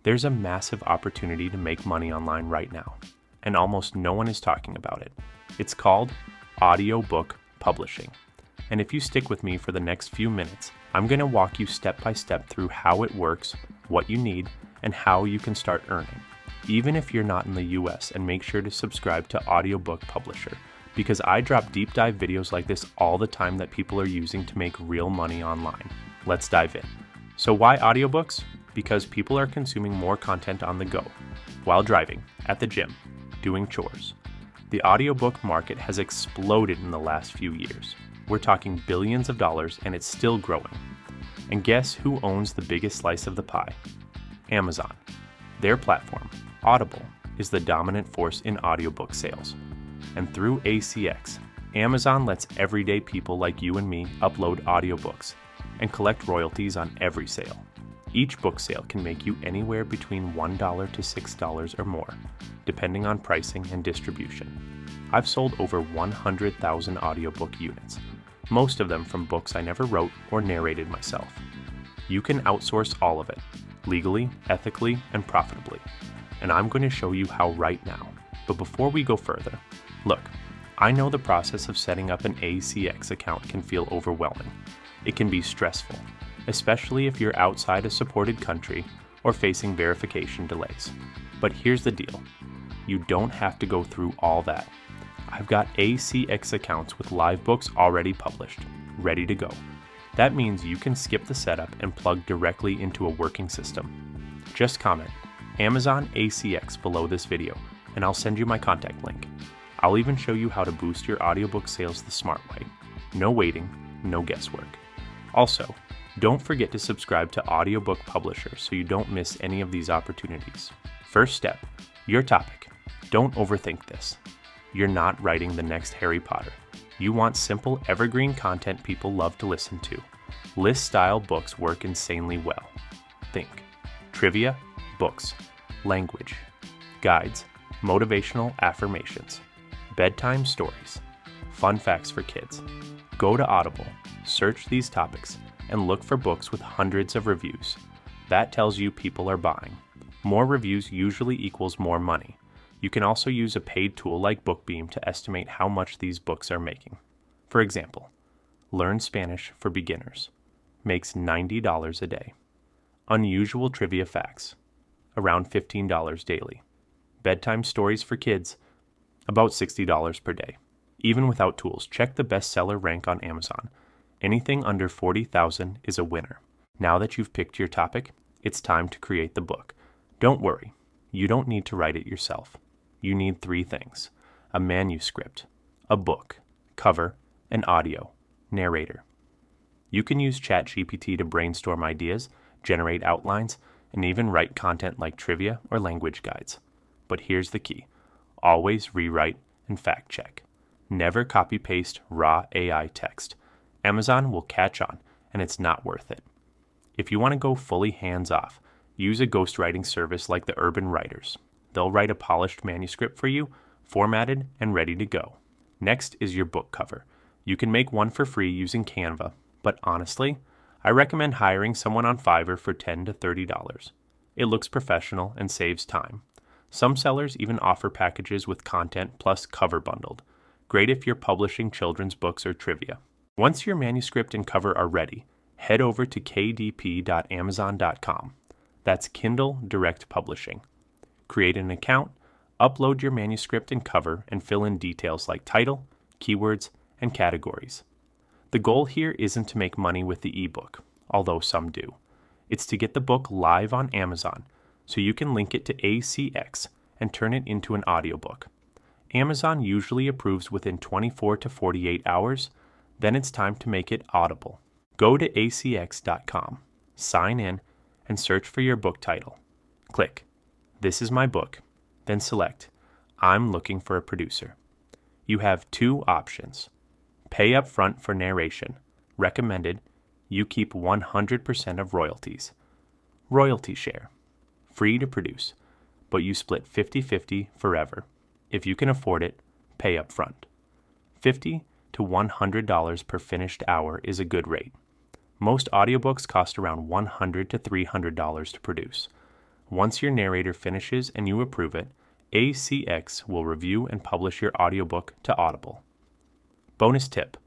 There's a massive opportunity to make money online right now, and almost no one is talking about it. It's called audiobook publishing. And if you stick with me for the next few minutes, I'm going to walk you step by step through how it works, what you need, and how you can start earning. Even if you're not in the US, and make sure to subscribe to Audiobook Publisher, because I drop deep dive videos like this all the time that people are using to make real money online. Let's dive in. So why audiobooks? Because people are consuming more content on the go, while driving, at the gym, doing chores. The audiobook market has exploded in the last few years. We're talking billions of dollars, and it's still growing. And guess who owns the biggest slice of the pie? Amazon. Their platform, Audible, is the dominant force in audiobook sales. And through ACX, Amazon lets everyday people like you and me upload audiobooks and collect royalties on every sale. Each book sale can make you anywhere between $1 to $6 or more, depending on pricing and distribution. I've sold over 100,000 audiobook units, most of them from books I never wrote or narrated myself. You can outsource all of it, legally, ethically, and profitably. And I'm going to show you how right now. But before we go further, look, I know the process of setting up an ACX account can feel overwhelming. It can be stressful, especially if you're outside a supported country or facing verification delays. But here's the deal. You don't have to go through all that. I've got ACX accounts with live books already published, ready to go. That means you can skip the setup and plug directly into a working system. Just comment Amazon ACX below this video, and I'll send you my contact link. I'll even show you how to boost your audiobook sales the smart way. No waiting, no guesswork. Also, don't forget to subscribe to Audiobook Publisher so you don't miss any of these opportunities. First step, your topic. Don't overthink this. You're not writing the next Harry Potter. You want simple, evergreen content people love to listen to. List-style books work insanely well. Think trivia, books, language, guides, motivational affirmations, bedtime stories, fun facts for kids. Go to Audible, search these topics, and look for books with hundreds of reviews. That tells you people are buying. More reviews usually equals more money. You can also use a paid tool like BookBeam to estimate how much these books are making. For example, Learn Spanish for Beginners makes $90 a day. Unusual Trivia Facts, around $15 daily. Bedtime Stories for Kids, about $60 per day. Even without tools, check the bestseller rank on Amazon. Anything under 40,000 is a winner. Now that you've picked your topic, it's time to create the book. Don't worry, you don't need to write it yourself. You need 3 things: a manuscript, a book, cover, and audio, narrator. You can use ChatGPT to brainstorm ideas, generate outlines, and even write content like trivia or language guides. But here's the key. Always rewrite and fact check. Never copy-paste raw AI text. Amazon will catch on, and it's not worth it. If you want to go fully hands-off, use a ghostwriting service like the Urban Writers. They'll write a polished manuscript for you, formatted and ready to go. Next is your book cover. You can make one for free using Canva, but honestly, I recommend hiring someone on Fiverr for $10 to $30. It looks professional and saves time. Some sellers even offer packages with content plus cover bundled. Great if you're publishing children's books or trivia. Once your manuscript and cover are ready, head over to kdp.amazon.com. That's Kindle Direct Publishing. Create an account, upload your manuscript and cover, and fill in details like title, keywords, and categories. The goal here isn't to make money with the ebook, although some do. It's to get the book live on Amazon so you can link it to ACX and turn it into an audiobook. Amazon usually approves within 24 to 48 hours, then it's time to make it audible. Go to acx.com, sign in, and search for your book title. Click, "This is my book," then select, "I'm looking for a producer." You have 2 options. Pay up front for narration. Recommended, you keep 100% of royalties. Royalty share. Free to produce, but you split 50-50 forever. If you can afford it, pay up front. $50 to $100 per finished hour is a good rate. Most audiobooks cost around $100 to $300 to produce. Once your narrator finishes and you approve it, ACX will review and publish your audiobook to Audible. Bonus tip: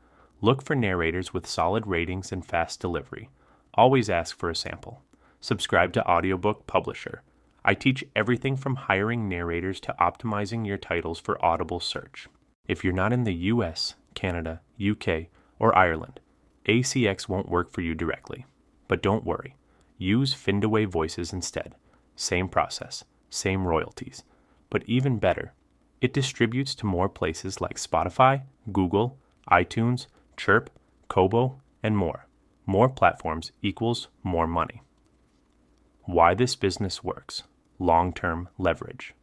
look for narrators with solid ratings and fast delivery. Always ask for a sample. Subscribe to Audiobook Publisher. I teach everything from hiring narrators to optimizing your titles for Audible search. If you're not in the US, Canada, UK, or Ireland, ACX won't work for you directly. But don't worry. Use Findaway Voices instead. Same process, same royalties. But even better, it distributes to more places like Spotify, Google, iTunes, Chirp, Kobo, and more. More platforms equals more money. Why this business works: long-term leverage.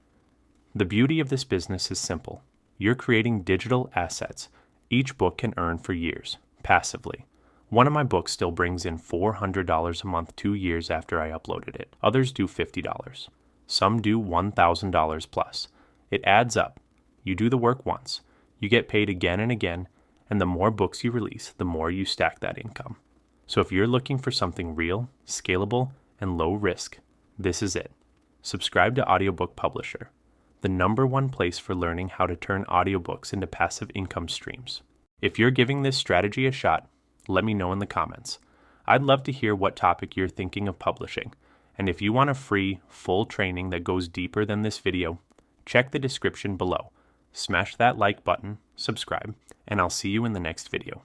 The beauty of this business is simple. You're creating digital assets each book can earn for years, passively. One of my books still brings in $400 a month 2 years after I uploaded it. Others do $50. Some do $1,000 plus. It adds up. You do the work once. You get paid again and again, and the more books you release, the more you stack that income. So if you're looking for something real, scalable, and low risk, this is it. Subscribe to Audiobook Publisher, the #1 place for learning how to turn audiobooks into passive income streams. If you're giving this strategy a shot, let me know in the comments. I'd love to hear what topic you're thinking of publishing, and if you want a free, full training that goes deeper than this video, check the description below. Smash that like button, subscribe, and I'll see you in the next video.